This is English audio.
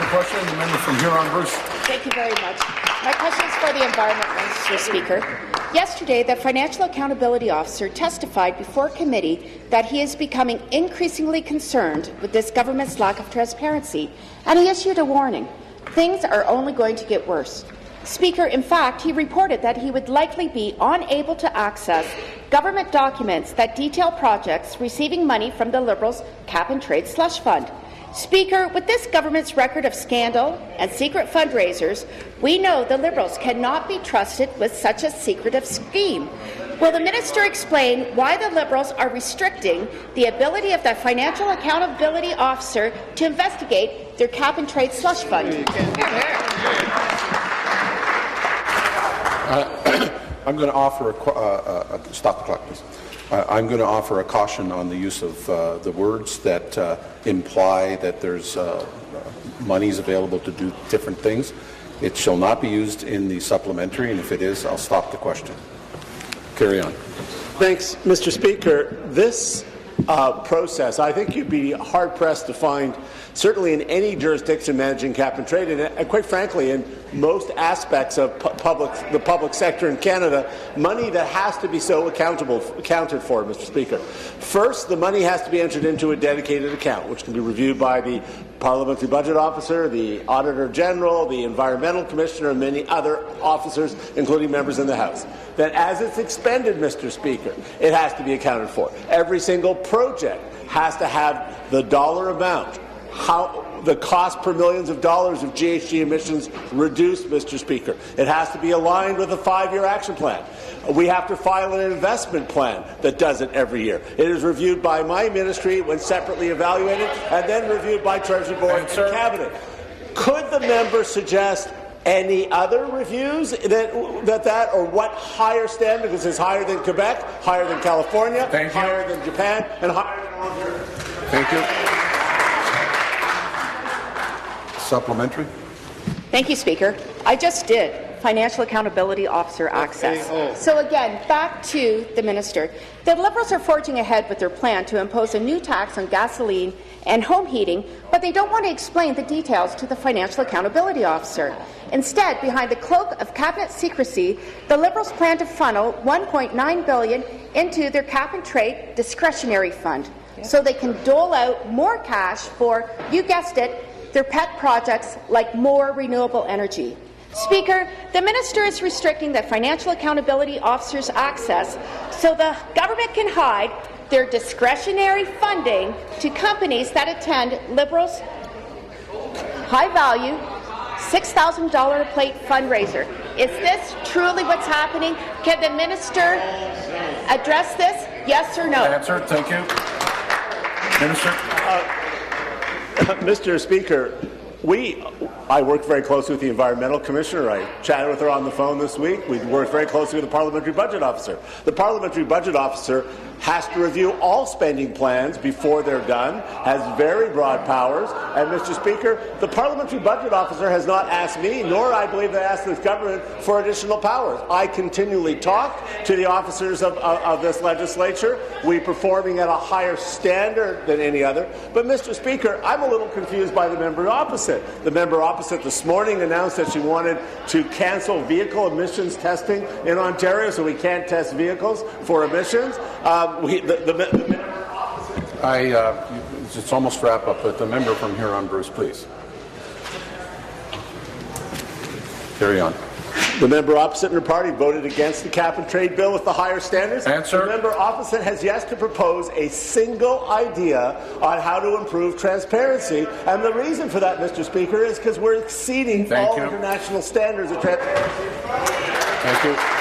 question, the member from Huron-Bruce. Thank you very much. My question is for the Environment Minister, Speaker. Yesterday, the Financial Accountability Officer testified before committee that he is becoming increasingly concerned with this government's lack of transparency, and he issued a warning. Things are only going to get worse. Speaker, in fact, he reported that he would likely be unable to access government documents that detail projects receiving money from the Liberals' cap-and-trade slush fund. Speaker, with this government's record of scandal and secret fundraisers, we know the Liberals cannot be trusted with such a secretive scheme. Will the minister explain why the Liberals are restricting the ability of the Financial Accountability Officer to investigate their cap-and-trade slush fund? I'm going to offer stop the clock, please. I'm going to offer a caution on the use of the words that imply that there's monies available to do different things. It shall not be used in the supplementary, and if it is, I'll stop the question. Carry on. Thanks, Mr. Speaker. This process, I think you'd be hard-pressed to find, certainly in any jurisdiction managing cap-and-trade, and quite frankly, in most aspects of the public sector in Canada, money that has to be so accounted for, Mr. Speaker. First, the money has to be entered into a dedicated account, which can be reviewed by the Parliamentary Budget Officer, the Auditor General, the Environmental Commissioner, and many other officers, including members in the House. That as it's expended, Mr. Speaker, it has to be accounted for. Every single project has to have the dollar amount, the cost per millions of dollars of GHG emissions reduced, Mr. Speaker. It has to be aligned with a 5-year action plan. We have to file an investment plan that does it every year. It is reviewed by my ministry when separately evaluated, and then reviewed by Treasury Board and Cabinet. Could the member suggest any other reviews that or what higher standard? Because it's higher than Quebec, higher than California, higher than Japan, and higher than Ontario. Thank you. Supplementary. Thank you, Speaker. I just did. Financial Accountability Officer access. So again, back to the minister. The Liberals are forging ahead with their plan to impose a new tax on gasoline and home heating, but they don't want to explain the details to the Financial Accountability Officer. Instead, behind the cloak of cabinet secrecy, the Liberals plan to funnel $1.9 billion into their cap-and-trade discretionary fund, so they can dole out more cash for, you guessed it, their pet projects like more renewable energy. Speaker, the minister is restricting the Financial Accountability Officer's access so the government can hide their discretionary funding to companies that attend Liberals' high-value $6,000 a plate fundraiser. Is this truly what's happening? Can the minister address this? Yes or no? Answer. Thank you. Minister. Mr. Speaker, I worked very closely with the Environmental Commissioner. I chatted with her on the phone this week. We worked very closely with the Parliamentary Budget Officer. The Parliamentary Budget Officer has to review all spending plans before they're done, has very broad powers, and, Mr. Speaker, the Parliamentary Budget Officer has not asked me, nor I believe they asked this government, for additional powers. I continually talk to the officers of this legislature. We're performing at a higher standard than any other. But, Mr. Speaker, I'm a little confused by the member opposite. The member opposite this morning announced that she wanted to cancel vehicle emissions testing in Ontario, so we can't test vehicles for emissions. It's almost wrap up, but the member from Huron-Bruce, please. Carry on. The member opposite in her party voted against the cap-and-trade bill with the higher standards. Answer. The member opposite has yet to propose a single idea on how to improve transparency. And the reason for that, Mr. Speaker, is because we're exceeding all international standards of transparency. Thank you.